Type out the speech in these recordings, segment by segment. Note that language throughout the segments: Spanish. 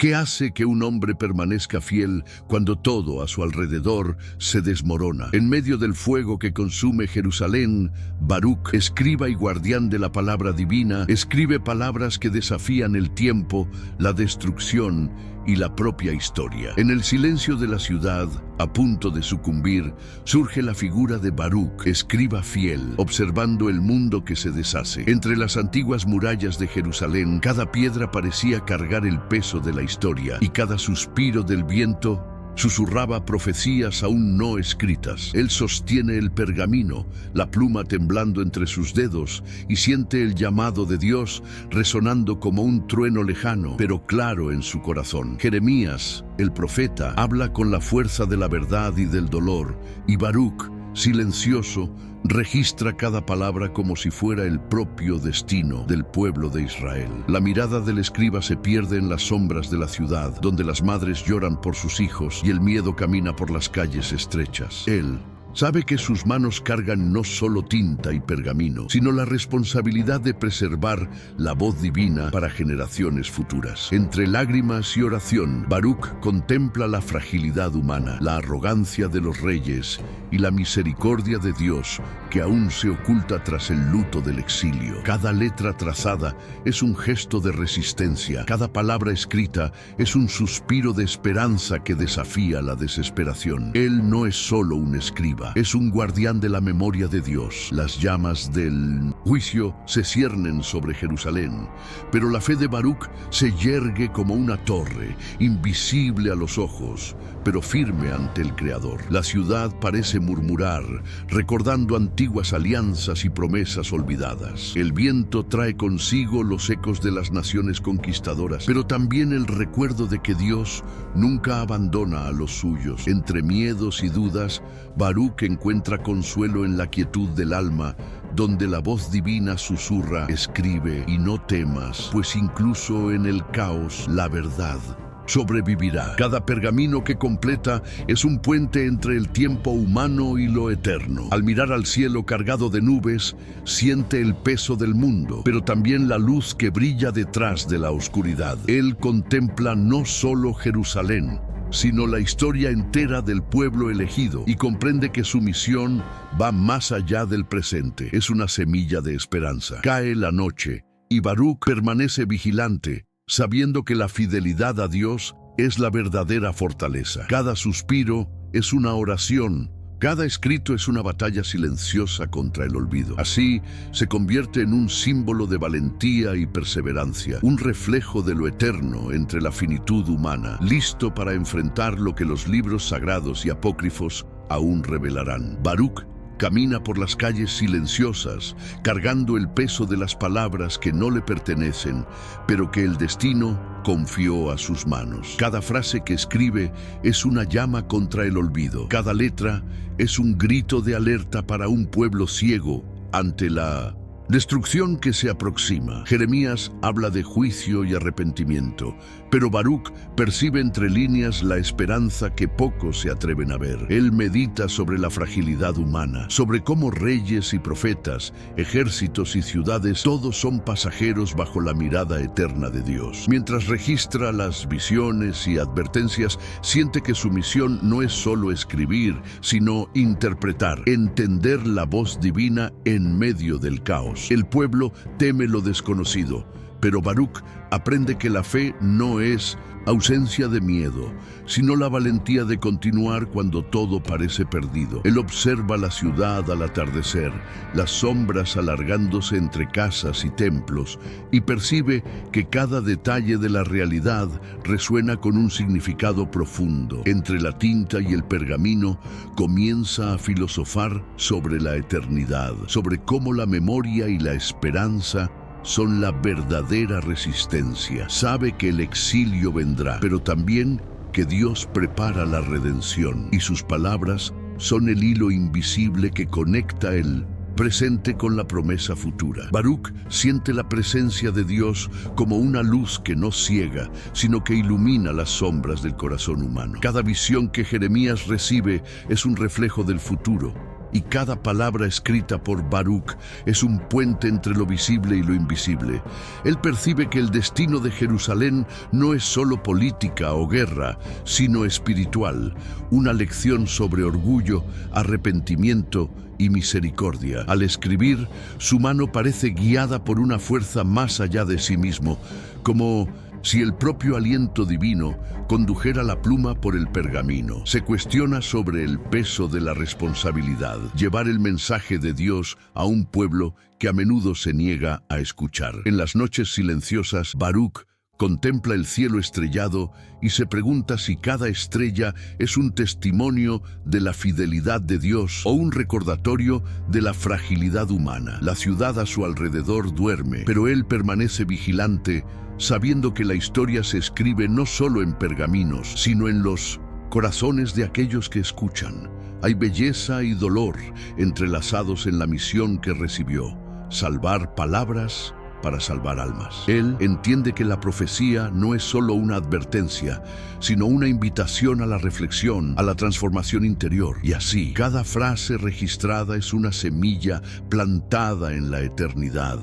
¿Qué hace que un hombre permanezca fiel cuando todo a su alrededor se desmorona? En medio del fuego que consume Jerusalén, Baruc, escriba y guardián de la palabra divina, escribe palabras que desafían el tiempo, la destrucción y la propia historia. En el silencio de la ciudad, a punto de sucumbir, surge la figura de Baruc, escriba fiel, observando el mundo que se deshace. Entre las antiguas murallas de Jerusalén, cada piedra parecía cargar el peso de la historia, y cada suspiro del viento susurraba profecías aún no escritas. Él sostiene el pergamino, la pluma temblando entre sus dedos, y siente el llamado de Dios resonando como un trueno lejano, pero claro en su corazón. Jeremías, el profeta, habla con la fuerza de la verdad y del dolor, y Baruc, silencioso, registra cada palabra como si fuera el propio destino del pueblo de Israel. La mirada del escriba se pierde en las sombras de la ciudad, donde las madres lloran por sus hijos y el miedo camina por las calles estrechas. Él sabe que sus manos cargan no solo tinta y pergamino, sino la responsabilidad de preservar la voz divina para generaciones futuras. Entre lágrimas y oración, Baruc contempla la fragilidad humana, la arrogancia de los reyes y la misericordia de Dios que aún se oculta tras el luto del exilio. Cada letra trazada es un gesto de resistencia, cada palabra escrita es un suspiro de esperanza que desafía la desesperación. Él no es solo un escriba, es un guardián de la memoria de Dios. Las llamas del juicio se ciernen sobre Jerusalén, pero la fe de Baruc se yergue como una torre, invisible a los ojos, pero firme ante el Creador. La ciudad parece murmurar, recordando antiguas alianzas y promesas olvidadas. El viento trae consigo los ecos de las naciones conquistadoras, pero también el recuerdo de que Dios nunca abandona a los suyos. Entre miedos y dudas, Baruc encuentra consuelo en la quietud del alma, donde la voz divina susurra: escribe y no temas, pues incluso en el caos la verdad sobrevivirá. Cada pergamino que completa es un puente entre el tiempo humano y lo eterno. Al mirar al cielo cargado de nubes, siente el peso del mundo, pero también la luz que brilla detrás de la oscuridad. Él contempla no solo Jerusalén, sino la historia entera del pueblo elegido, y comprende que su misión va más allá del presente. Es una semilla de esperanza. Cae la noche, y Baruc permanece vigilante, sabiendo que la fidelidad a Dios es la verdadera fortaleza. Cada suspiro es una oración, cada escrito es una batalla silenciosa contra el olvido. Así se convierte en un símbolo de valentía y perseverancia, un reflejo de lo eterno entre la finitud humana, listo para enfrentar lo que los libros sagrados y apócrifos aún revelarán. Baruc camina por las calles silenciosas, cargando el peso de las palabras que no le pertenecen, pero que el destino confió a sus manos. Cada frase que escribe es una llama contra el olvido. Cada letra es un grito de alerta para un pueblo ciego ante la destrucción que se aproxima. Jeremías habla de juicio y arrepentimiento, pero Baruc percibe entre líneas la esperanza que pocos se atreven a ver. Él medita sobre la fragilidad humana, sobre cómo reyes y profetas, ejércitos y ciudades, todos son pasajeros bajo la mirada eterna de Dios. Mientras registra las visiones y advertencias, siente que su misión no es solo escribir, sino interpretar, entender la voz divina en medio del caos. El pueblo teme lo desconocido, pero Baruc aprende que la fe no es ausencia de miedo, sino la valentía de continuar cuando todo parece perdido. Él observa la ciudad al atardecer, las sombras alargándose entre casas y templos, y percibe que cada detalle de la realidad resuena con un significado profundo. Entre la tinta y el pergamino comienza a filosofar sobre la eternidad, sobre cómo la memoria y la esperanza son la verdadera resistencia. Sabe que el exilio vendrá, pero también que Dios prepara la redención, y sus palabras son el hilo invisible que conecta el presente con la promesa futura. Baruc siente la presencia de Dios como una luz que no ciega, sino que ilumina las sombras del corazón humano. Cada visión que Jeremías recibe es un reflejo del futuro, y cada palabra escrita por Baruch es un puente entre lo visible y lo invisible. Él percibe que el destino de Jerusalén no es solo política o guerra, sino espiritual, una lección sobre orgullo, arrepentimiento y misericordia. Al escribir, su mano parece guiada por una fuerza más allá de sí mismo, como si el propio aliento divino condujera la pluma por el pergamino. Se cuestiona sobre el peso de la responsabilidad, llevar el mensaje de Dios a un pueblo que a menudo se niega a escuchar. En las noches silenciosas, Baruch contempla el cielo estrellado y se pregunta si cada estrella es un testimonio de la fidelidad de Dios o un recordatorio de la fragilidad humana. La ciudad a su alrededor duerme, pero él permanece vigilante, sabiendo que la historia se escribe no solo en pergaminos, sino en los corazones de aquellos que escuchan. Hay belleza y dolor entrelazados en la misión que recibió: salvar palabras para salvar almas. Él entiende que la profecía no es solo una advertencia, sino una invitación a la reflexión, a la transformación interior. Y así, cada frase registrada es una semilla plantada en la eternidad,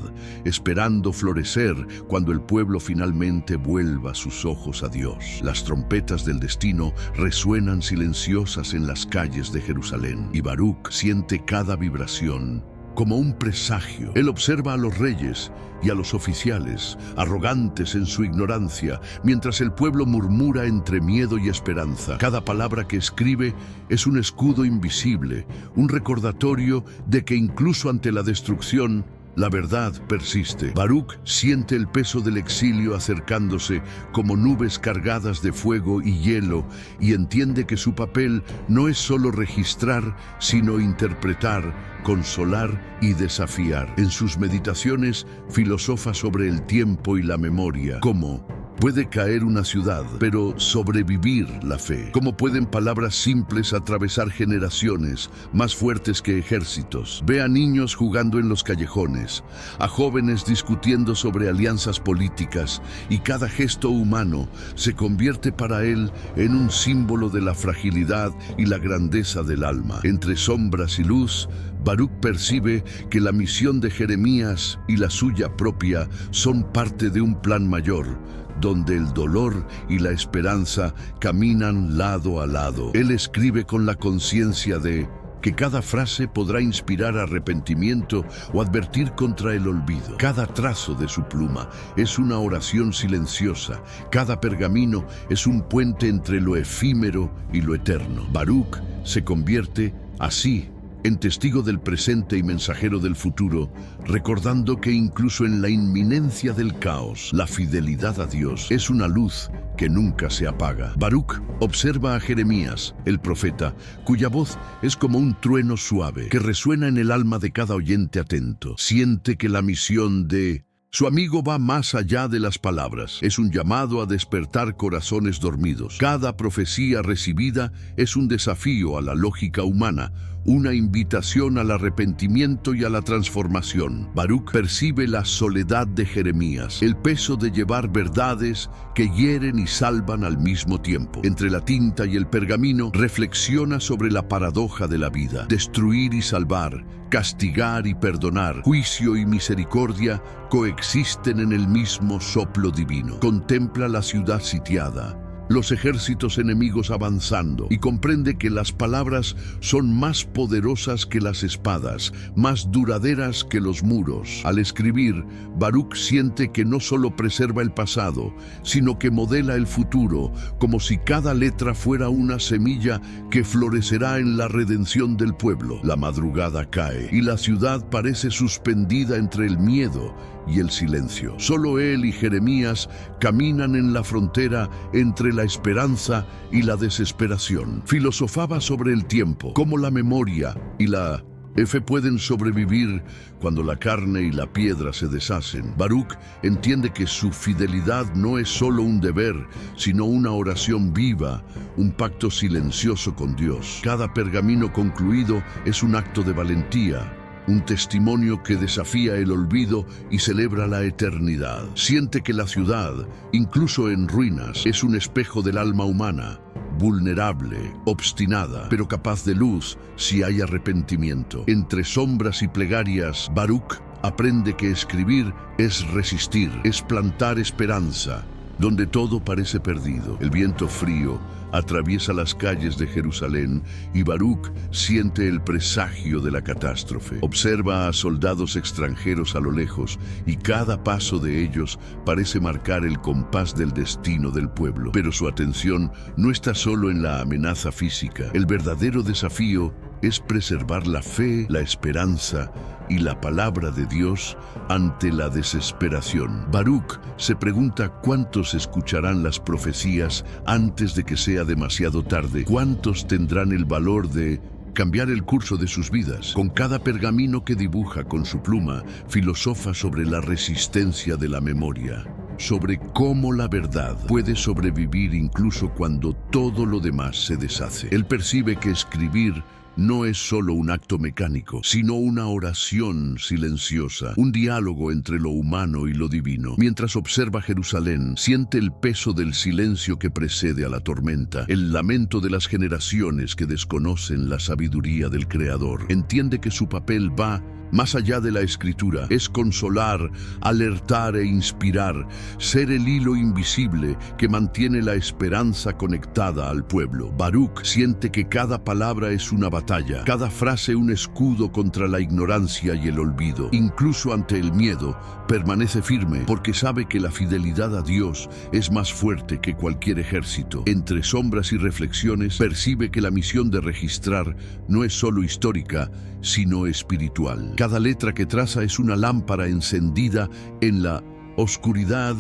esperando florecer cuando el pueblo finalmente vuelva sus ojos a Dios. Las trompetas del destino resuenan silenciosas en las calles de Jerusalén, y Baruch siente cada vibración como un presagio. Él observa a los reyes y a los oficiales, arrogantes en su ignorancia, mientras el pueblo murmura entre miedo y esperanza. Cada palabra que escribe es un escudo invisible, un recordatorio de que incluso ante la destrucción, la verdad persiste. Baruch siente el peso del exilio acercándose como nubes cargadas de fuego y hielo, y entiende que su papel no es solo registrar, sino interpretar, consolar y desafiar. En sus meditaciones filosofa sobre el tiempo y la memoria. ¿Cómo puede caer una ciudad, pero sobrevivir la fe? ¿Cómo pueden palabras simples atravesar generaciones más fuertes que ejércitos? Ve a niños jugando en los callejones, a jóvenes discutiendo sobre alianzas políticas, y cada gesto humano se convierte para él en un símbolo de la fragilidad y la grandeza del alma. Entre sombras y luz, Baruch percibe que la misión de Jeremías y la suya propia son parte de un plan mayor, donde el dolor y la esperanza caminan lado a lado. Él escribe con la conciencia de que cada frase podrá inspirar arrepentimiento o advertir contra el olvido. Cada trazo de su pluma es una oración silenciosa. Cada pergamino es un puente entre lo efímero y lo eterno. Baruch se convierte así en testigo del presente y mensajero del futuro, recordando que incluso en la inminencia del caos, la fidelidad a Dios es una luz que nunca se apaga. Baruch observa a Jeremías, el profeta, cuya voz es como un trueno suave que resuena en el alma de cada oyente atento. Siente que la misión de su amigo va más allá de las palabras. Es un llamado a despertar corazones dormidos. Cada profecía recibida es un desafío a la lógica humana, una invitación al arrepentimiento y a la transformación. Baruch percibe la soledad de Jeremías, el peso de llevar verdades que hieren y salvan al mismo tiempo. Entre la tinta y el pergamino, reflexiona sobre la paradoja de la vida: destruir y salvar, castigar y perdonar, juicio y misericordia coexisten en el mismo soplo divino. Contempla la ciudad sitiada, los ejércitos enemigos avanzando, y comprende que las palabras son más poderosas que las espadas, más duraderas que los muros. Al escribir, Baruch siente que no solo preserva el pasado, sino que modela el futuro, como si cada letra fuera una semilla que florecerá en la redención del pueblo. La madrugada cae, y la ciudad parece suspendida entre el miedo y el silencio. Solo él y Jeremías caminan en la frontera entre la esperanza y la desesperación. Filosofaba sobre el tiempo, cómo la memoria y la fe pueden sobrevivir cuando la carne y la piedra se deshacen. Baruch entiende que su fidelidad no es solo un deber, sino una oración viva, un pacto silencioso con Dios. Cada pergamino concluido es un acto de valentía, un testimonio que desafía el olvido y celebra la eternidad. Siente que la ciudad, incluso en ruinas, es un espejo del alma humana, vulnerable, obstinada, pero capaz de luz si hay arrepentimiento. Entre sombras y plegarias, Baruch aprende que escribir es resistir, es plantar esperanza, donde todo parece perdido. El viento frío atraviesa las calles de Jerusalén y Baruch siente el presagio de la catástrofe. Observa a soldados extranjeros a lo lejos y cada paso de ellos parece marcar el compás del destino del pueblo. Pero su atención no está solo en la amenaza física. El verdadero desafío es preservar la fe, la esperanza y la palabra de Dios ante la desesperación. Baruch se pregunta cuántos escucharán las profecías antes de que sea demasiado tarde, cuántos tendrán el valor de cambiar el curso de sus vidas. Con cada pergamino que dibuja con su pluma, filosofa sobre la resistencia de la memoria, sobre cómo la verdad puede sobrevivir incluso cuando todo lo demás se deshace. Él percibe que escribir no es solo un acto mecánico, sino una oración silenciosa, un diálogo entre lo humano y lo divino. Mientras observa Jerusalén, siente el peso del silencio que precede a la tormenta, el lamento de las generaciones que desconocen la sabiduría del Creador. Entiende que su papel va más allá de la escritura, es consolar, alertar e inspirar, ser el hilo invisible que mantiene la esperanza conectada al pueblo. Baruch siente que cada palabra es una batalla, cada frase un escudo contra la ignorancia y el olvido. Incluso ante el miedo, permanece firme porque sabe que la fidelidad a Dios es más fuerte que cualquier ejército. Entre sombras y reflexiones, percibe que la misión de registrar no es solo histórica, sino espiritual. Cada letra que traza es una lámpara encendida en la oscuridad,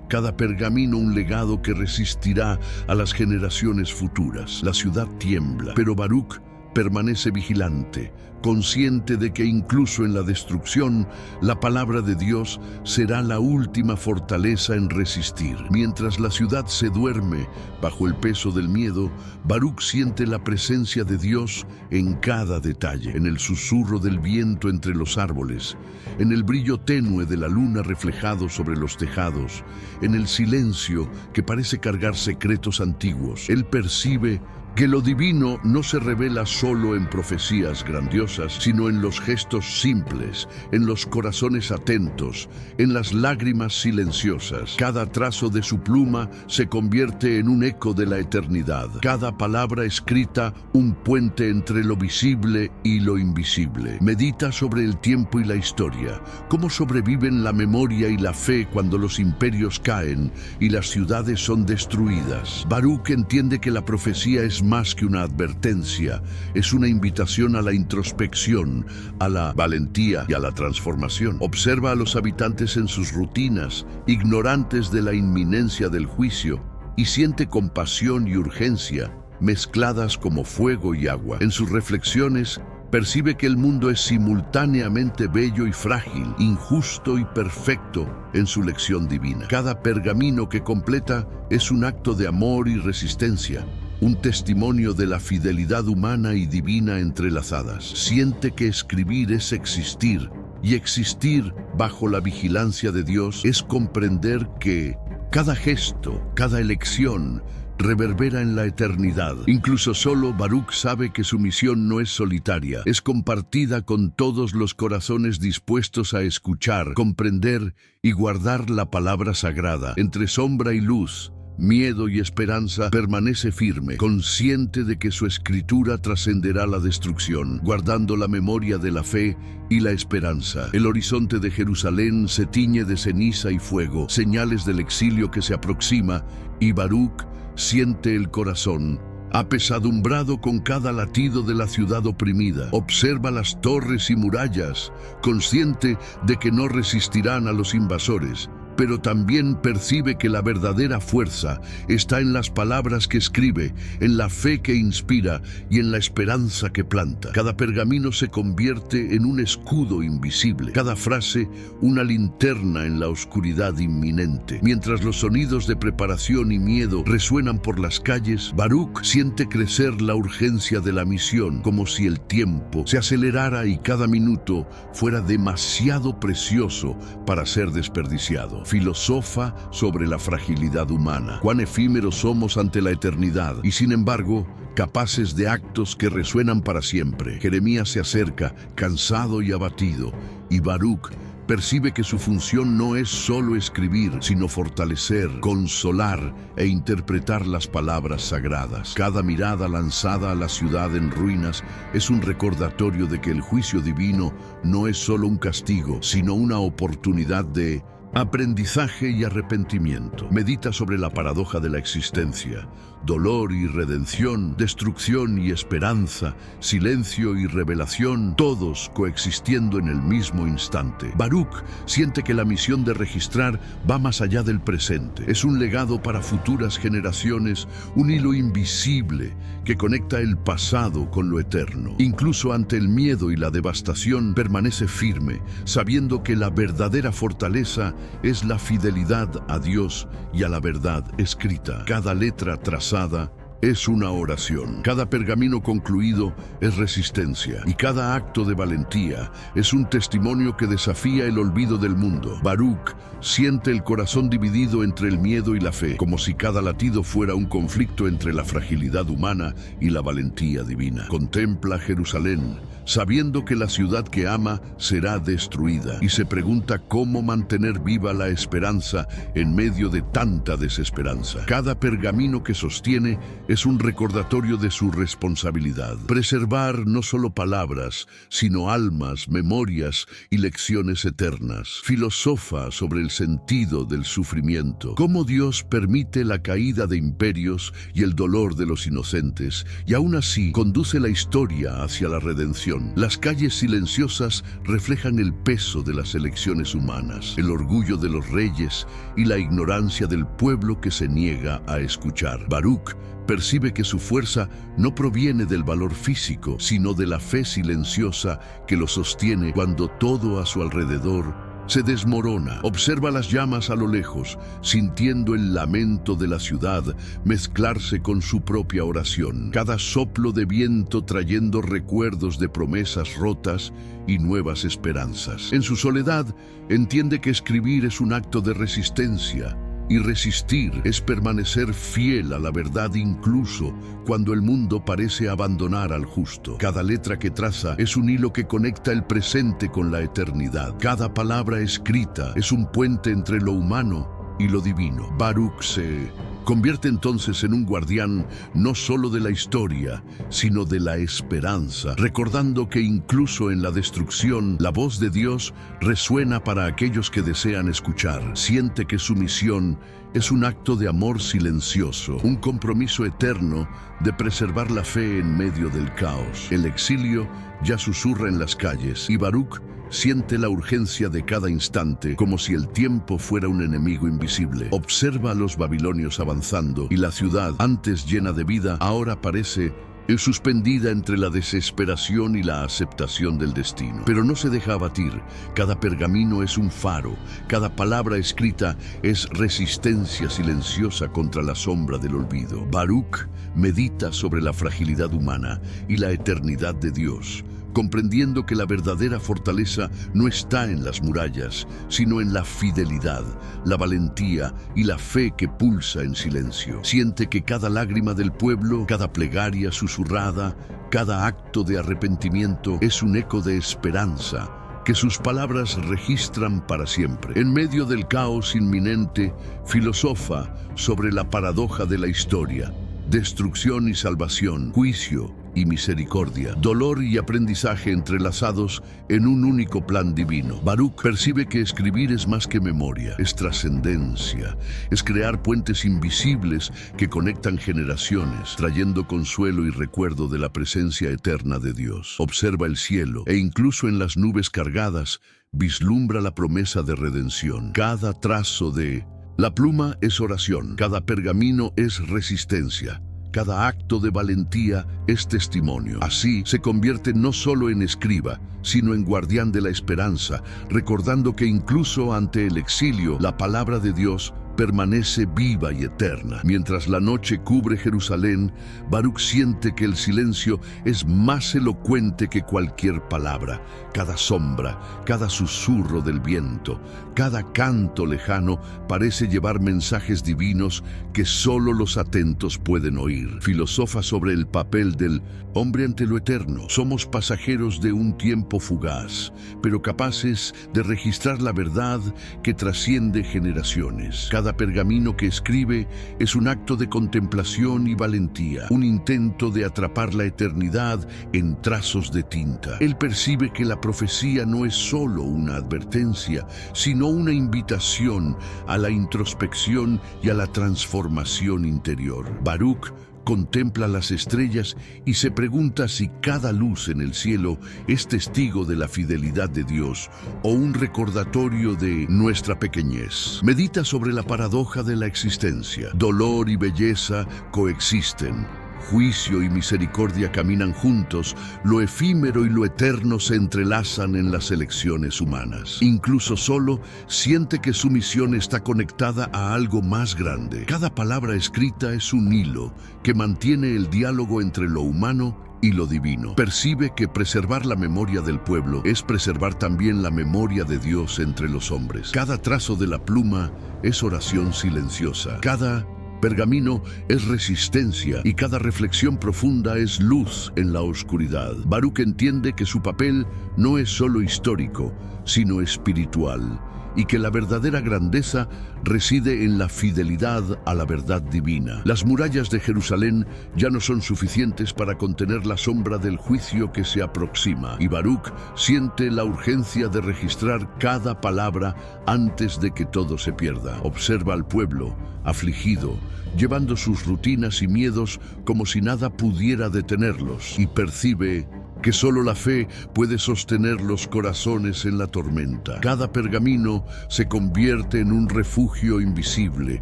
cada pergamino un legado que resistirá a las generaciones futuras. La ciudad tiembla, pero Baruch permanece vigilante, consciente de que incluso en la destrucción, la palabra de Dios será la última fortaleza en resistir. Mientras la ciudad se duerme bajo el peso del miedo, Baruch siente la presencia de Dios en cada detalle, en el susurro del viento entre los árboles, en el brillo tenue de la luna reflejado sobre los tejados, en el silencio que parece cargar secretos antiguos. Él percibe que lo divino no se revela solo en profecías grandiosas, sino en los gestos simples, en los corazones atentos, en las lágrimas silenciosas. Cada trazo de su pluma se convierte en un eco de la eternidad. Cada palabra escrita, un puente entre lo visible y lo invisible. Medita sobre el tiempo y la historia, cómo sobreviven la memoria y la fe cuando los imperios caen y las ciudades son destruidas. Baruch entiende que la profecía es más que una advertencia, es una invitación a la introspección, a la valentía y a la transformación. Observa a los habitantes en sus rutinas, ignorantes de la inminencia del juicio, y siente compasión y urgencia, mezcladas como fuego y agua. En sus reflexiones, percibe que el mundo es simultáneamente bello y frágil, injusto y perfecto en su lección divina. Cada pergamino que completa es un acto de amor y resistencia, un testimonio de la fidelidad humana y divina entrelazadas. Siente que escribir es existir, y existir bajo la vigilancia de Dios es comprender que cada gesto, cada elección, reverbera en la eternidad. Incluso solo Baruch sabe que su misión no es solitaria, es compartida con todos los corazones dispuestos a escuchar, comprender y guardar la palabra sagrada. Entre sombra y luz, miedo y esperanza, permanece firme, consciente de que su escritura trascenderá la destrucción, guardando la memoria de la fe y la esperanza. El horizonte de Jerusalén se tiñe de ceniza y fuego, señales del exilio que se aproxima, y Baruch siente el corazón apesadumbrado con cada latido de la ciudad oprimida. Observa las torres y murallas, consciente de que no resistirán a los invasores, pero también percibe que la verdadera fuerza está en las palabras que escribe, en la fe que inspira y en la esperanza que planta. Cada pergamino se convierte en un escudo invisible, cada frase una linterna en la oscuridad inminente. Mientras los sonidos de preparación y miedo resuenan por las calles, Baruch siente crecer la urgencia de la misión, como si el tiempo se acelerara y cada minuto fuera demasiado precioso para ser desperdiciado. cielo. Filosofa sobre la fragilidad humana. Cuán efímeros somos ante la eternidad y, sin embargo, capaces de actos que resuenan para siempre. Jeremías se acerca, cansado y abatido, y Baruch percibe que su función no es solo escribir, sino fortalecer, consolar e interpretar las palabras sagradas. Cada mirada lanzada a la ciudad en ruinas es un recordatorio de que el juicio divino no es solo un castigo, sino una oportunidad de aprendizaje y arrepentimiento. Medita sobre la paradoja de la existencia: dolor y redención, destrucción y esperanza, silencio y revelación, todos coexistiendo en el mismo instante. Baruch siente que la misión de registrar va más allá del presente. Es un legado para futuras generaciones, un hilo invisible que conecta el pasado con lo eterno. Incluso ante el miedo y la devastación, permanece firme, sabiendo que la verdadera fortaleza es la fidelidad a Dios y a la verdad escrita. Cada letra trazada es una oración. Cada pergamino concluido es resistencia. Y cada acto de valentía es un testimonio que desafía el olvido del mundo. Baruch siente el corazón dividido entre el miedo y la fe, como si cada latido fuera un conflicto entre la fragilidad humana y la valentía divina. Contempla Jerusalén, sabiendo que la ciudad que ama será destruida, y se pregunta cómo mantener viva la esperanza en medio de tanta desesperanza. Cada pergamino que sostiene es un recordatorio de su responsabilidad. Preservar no solo palabras, sino almas, memorias y lecciones eternas. Filosofa sobre el sentido del sufrimiento. Cómo Dios permite la caída de imperios y el dolor de los inocentes, y aún así conduce la historia hacia la redención. Las calles silenciosas reflejan el peso de las elecciones humanas, el orgullo de los reyes y la ignorancia del pueblo que se niega a escuchar. Baruch percibe que su fuerza no proviene del valor físico, sino de la fe silenciosa que lo sostiene cuando todo a su alrededor se desmorona. Observa las llamas a lo lejos, sintiendo el lamento de la ciudad mezclarse con su propia oración. Cada soplo de viento trayendo recuerdos de promesas rotas y nuevas esperanzas. En su soledad, entiende que escribir es un acto de resistencia. Y resistir es permanecer fiel a la verdad incluso cuando el mundo parece abandonar al justo. Cada letra que traza es un hilo que conecta el presente con la eternidad. Cada palabra escrita es un puente entre lo humano y lo divino. Baruch se convierte entonces en un guardián no solo de la historia, sino de la esperanza, recordando que incluso en la destrucción, la voz de Dios resuena para aquellos que desean escuchar. Siente que su misión es un acto de amor silencioso, un compromiso eterno de preservar la fe en medio del caos. El exilio ya susurra en las calles y Baruch siente la urgencia de cada instante, como si el tiempo fuera un enemigo invisible. Observa a los babilonios avanzando y la ciudad, antes llena de vida, ahora parece suspendida entre la desesperación y la aceptación del destino. Pero no se deja abatir. Cada pergamino es un faro, cada palabra escrita es resistencia silenciosa contra la sombra del olvido. Baruch medita sobre la fragilidad humana y la eternidad de Dios, comprendiendo que la verdadera fortaleza no está en las murallas, sino en la fidelidad, la valentía y la fe que pulsa en silencio. Siente que cada lágrima del pueblo, cada plegaria susurrada, cada acto de arrepentimiento es un eco de esperanza que sus palabras registran para siempre. En medio del caos inminente, filosofa sobre la paradoja de la historia: destrucción y salvación, juicio y misericordia, dolor y aprendizaje entrelazados en un único plan divino. Baruch percibe que escribir es más que memoria, es trascendencia, es crear puentes invisibles que conectan generaciones, trayendo consuelo y recuerdo de la presencia eterna de Dios. Observa el cielo e incluso en las nubes cargadas vislumbra la promesa de redención. Cada trazo de la pluma es oración, cada pergamino es resistencia, cada acto de valentía es testimonio. Así se convierte no solo en escriba, sino en guardián de la esperanza, recordando que incluso ante el exilio, la palabra de Dios permanece viva y eterna. Mientras la noche cubre Jerusalén, Baruc siente que el silencio es más elocuente que cualquier palabra. Cada sombra, cada susurro del viento, cada canto lejano parece llevar mensajes divinos que solo los atentos pueden oír. Filosofa sobre el papel del hombre ante lo eterno. Somos pasajeros de un tiempo fugaz, pero capaces de registrar la verdad que trasciende generaciones. Cada pergamino que escribe es un acto de contemplación y valentía, un intento de atrapar la eternidad en trazos de tinta. Él percibe que la profecía no es solo una advertencia, sino una invitación a la introspección y a la transformación interior. Baruc contempla las estrellas y se pregunta si cada luz en el cielo es testigo de la fidelidad de Dios o un recordatorio de nuestra pequeñez. Medita sobre la paradoja de la existencia. Dolor y belleza coexisten. Juicio y misericordia caminan juntos, lo efímero y lo eterno se entrelazan en las elecciones humanas. Incluso solo siente que su misión está conectada a algo más grande. Cada palabra escrita es un hilo que mantiene el diálogo entre lo humano y lo divino. Percibe que preservar la memoria del pueblo es preservar también la memoria de Dios entre los hombres. Cada trazo de la pluma es oración silenciosa. Cada pergamino es resistencia y cada reflexión profunda es luz en la oscuridad. Baruc entiende que su papel no es solo histórico, sino espiritual, y que la verdadera grandeza reside en la fidelidad a la verdad divina. Las murallas de Jerusalén ya no son suficientes para contener la sombra del juicio que se aproxima, y Baruc siente la urgencia de registrar cada palabra antes de que todo se pierda. Observa al pueblo, afligido, llevando sus rutinas y miedos como si nada pudiera detenerlos, y percibe que solo la fe puede sostener los corazones en la tormenta. Cada pergamino se convierte en un refugio invisible.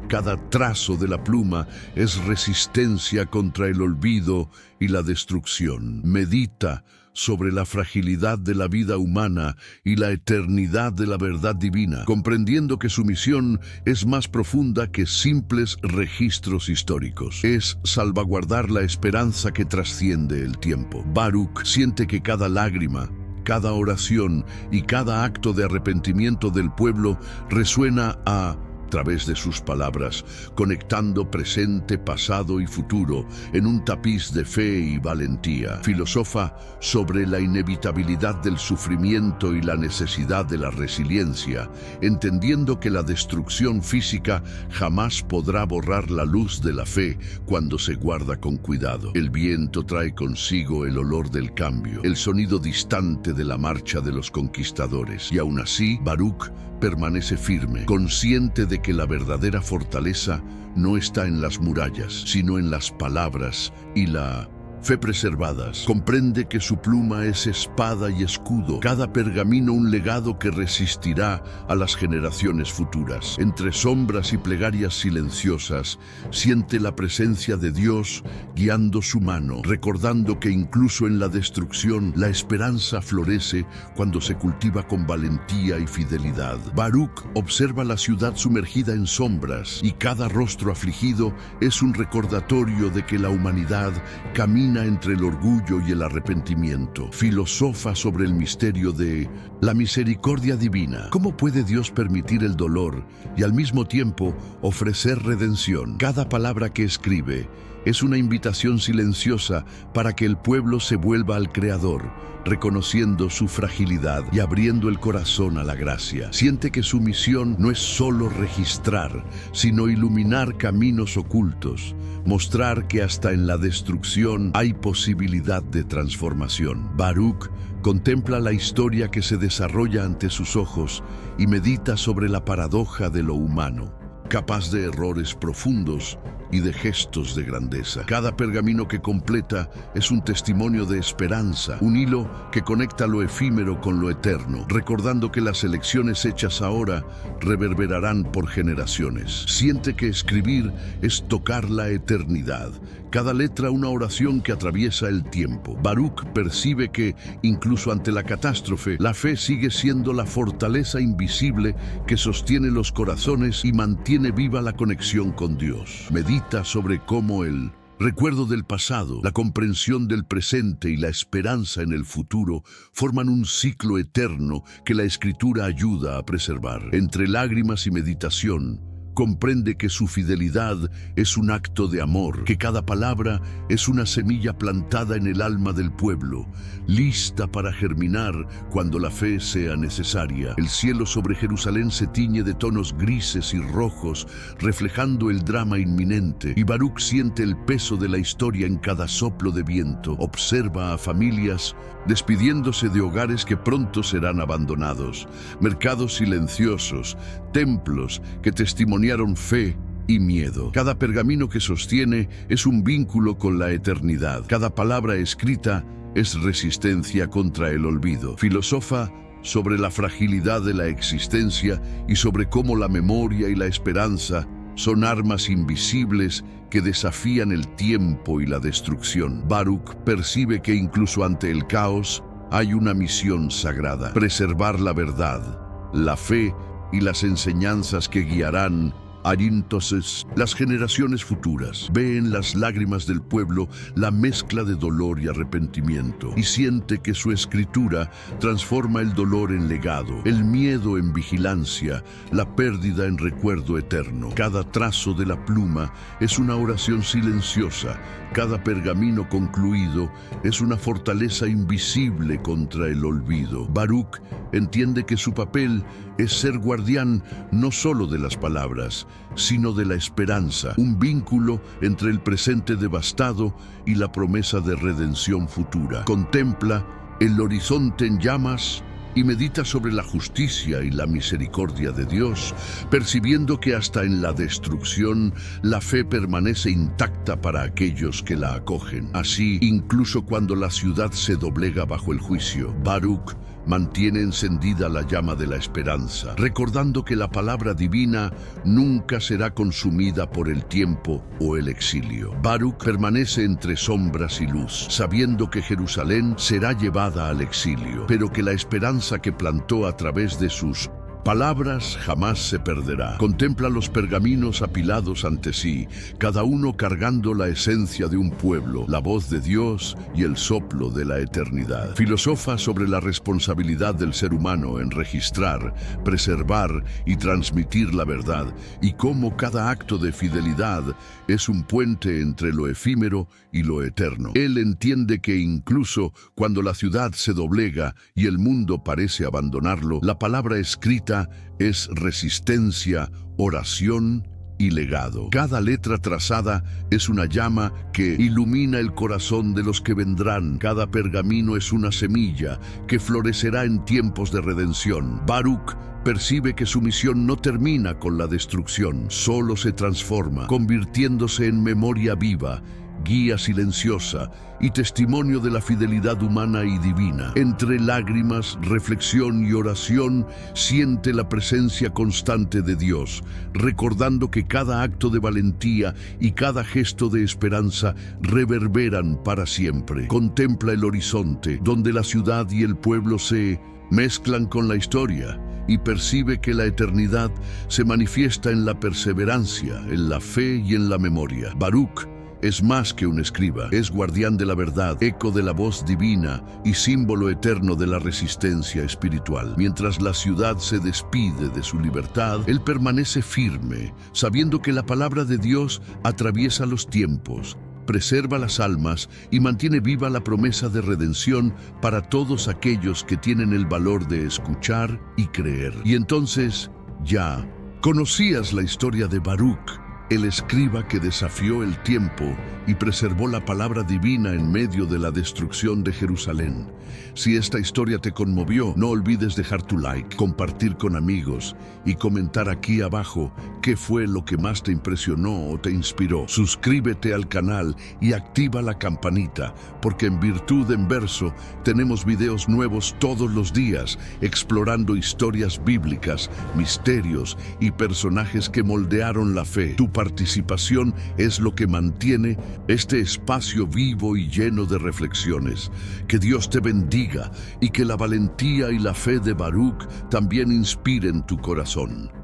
Cada trazo de la pluma es resistencia contra el olvido y la destrucción. Medita sobre la fragilidad de la vida humana y la eternidad de la verdad divina, comprendiendo que su misión es más profunda que simples registros históricos. Es salvaguardar la esperanza que trasciende el tiempo. Baruc siente que cada lágrima, cada oración y cada acto de arrepentimiento del pueblo resuena a través de sus palabras, conectando presente, pasado y futuro en un tapiz de fe y valentía. Filosofa sobre la inevitabilidad del sufrimiento y la necesidad de la resiliencia, entendiendo que la destrucción física jamás podrá borrar la luz de la fe cuando se guarda con cuidado. El viento trae consigo el olor del cambio, el sonido distante de la marcha de los conquistadores, y aún así, Baruc permanece firme, consciente de que la verdadera fortaleza no está en las murallas, sino en las palabras y la fe preservadas. Comprende que su pluma es espada y escudo, cada pergamino un legado que resistirá a las generaciones futuras. Entre sombras y plegarias silenciosas, siente la presencia de Dios guiando su mano, recordando que incluso en la destrucción, la esperanza florece cuando se cultiva con valentía y fidelidad. Baruc observa la ciudad sumergida en sombras, y cada rostro afligido es un recordatorio de que la humanidad camina entre el orgullo y el arrepentimiento. Filosofa sobre el misterio de la misericordia divina. ¿Cómo puede Dios permitir el dolor y al mismo tiempo ofrecer redención? Cada palabra que escribe es una invitación silenciosa para que el pueblo se vuelva al Creador, reconociendo su fragilidad y abriendo el corazón a la gracia. Siente que su misión no es solo registrar, sino iluminar caminos ocultos, mostrar que hasta en la destrucción hay posibilidad de transformación. Baruc contempla la historia que se desarrolla ante sus ojos y medita sobre la paradoja de lo humano, capaz de errores profundos y de gestos de grandeza. Cada pergamino que completa es un testimonio de esperanza, un hilo que conecta lo efímero con lo eterno, recordando que las elecciones hechas ahora reverberarán por generaciones. Siente que escribir es tocar la eternidad, cada letra una oración que atraviesa el tiempo. Baruch percibe que, incluso ante la catástrofe, la fe sigue siendo la fortaleza invisible que sostiene los corazones y mantiene viva la conexión con Dios. Medita sobre cómo el recuerdo del pasado, la comprensión del presente y la esperanza en el futuro forman un ciclo eterno que la Escritura ayuda a preservar. Entre lágrimas y meditación, comprende que su fidelidad es un acto de amor, que cada palabra es una semilla plantada en el alma del pueblo, lista para germinar cuando la fe sea necesaria. El cielo sobre Jerusalén se tiñe de tonos grises y rojos, reflejando el drama inminente, y Baruch siente el peso de la historia en cada soplo de viento. Observa a familias despidiéndose de hogares que pronto serán abandonados, mercados silenciosos, templos que testimoniaron fe y miedo. Cada pergamino que sostiene es un vínculo con la eternidad. Cada palabra escrita es resistencia contra el olvido. Filosofa sobre la fragilidad de la existencia y sobre cómo la memoria y la esperanza son armas invisibles que desafían el tiempo y la destrucción. Baruch percibe que incluso ante el caos hay una misión sagrada: preservar la verdad, la fe y las enseñanzas que guiarán entonces las generaciones futuras. Ve en las lágrimas del pueblo la mezcla de dolor y arrepentimiento, y siente que su escritura transforma el dolor en legado, el miedo en vigilancia, la pérdida en recuerdo eterno. Cada trazo de la pluma es una oración silenciosa, cada pergamino concluido es una fortaleza invisible contra el olvido. Baruch entiende que su papel es ser guardián no solo de las palabras, sino de la esperanza, un vínculo entre el presente devastado y la promesa de redención futura. Contempla el horizonte en llamas y medita sobre la justicia y la misericordia de Dios, percibiendo que hasta en la destrucción la fe permanece intacta para aquellos que la acogen. Así, incluso cuando la ciudad se doblega bajo el juicio, Baruch mantiene encendida la llama de la esperanza, recordando que la palabra divina nunca será consumida por el tiempo o el exilio. Baruch permanece entre sombras y luz, sabiendo que Jerusalén será llevada al exilio, pero que la esperanza que plantó a través de sus palabras jamás se perderá. Contempla los pergaminos apilados ante sí, cada uno cargando la esencia de un pueblo, la voz de Dios y el soplo de la eternidad. Filosofa sobre la responsabilidad del ser humano en registrar, preservar y transmitir la verdad, y cómo cada acto de fidelidad es un puente entre lo efímero y lo eterno. Él entiende que incluso cuando la ciudad se doblega y el mundo parece abandonarlo, la palabra escrita es resistencia, oración y legado. Cada letra trazada es una llama que ilumina el corazón de los que vendrán. Cada pergamino es una semilla que florecerá en tiempos de redención. Baruch percibe que su misión no termina con la destrucción, solo se transforma, convirtiéndose en memoria viva, guía silenciosa y testimonio de la fidelidad humana y divina. Entre lágrimas, reflexión y oración, siente la presencia constante de Dios, recordando que cada acto de valentía y cada gesto de esperanza reverberan para siempre. Contempla el horizonte, donde la ciudad y el pueblo se mezclan con la historia, y percibe que la eternidad se manifiesta en la perseverancia, en la fe y en la memoria. Baruch es más que un escriba, es guardián de la verdad, eco de la voz divina y símbolo eterno de la resistencia espiritual. Mientras la ciudad se despide de su libertad, él permanece firme, sabiendo que la palabra de Dios atraviesa los tiempos, preserva las almas y mantiene viva la promesa de redención para todos aquellos que tienen el valor de escuchar y creer. Y entonces, ya conocías la historia de Baruch, el escriba que desafió el tiempo y preservó la palabra divina en medio de la destrucción de Jerusalén. Si esta historia te conmovió, no olvides dejar tu like, compartir con amigos y comentar aquí abajo qué fue lo que más te impresionó o te inspiró. Suscríbete al canal y activa la campanita, porque en Virtud en Verso tenemos videos nuevos todos los días, explorando historias bíblicas, misterios y personajes que moldearon la fe. Tu participación es lo que mantiene este espacio vivo y lleno de reflexiones. Que Dios te bendiga y que la valentía y la fe de Baruch también inspiren tu corazón.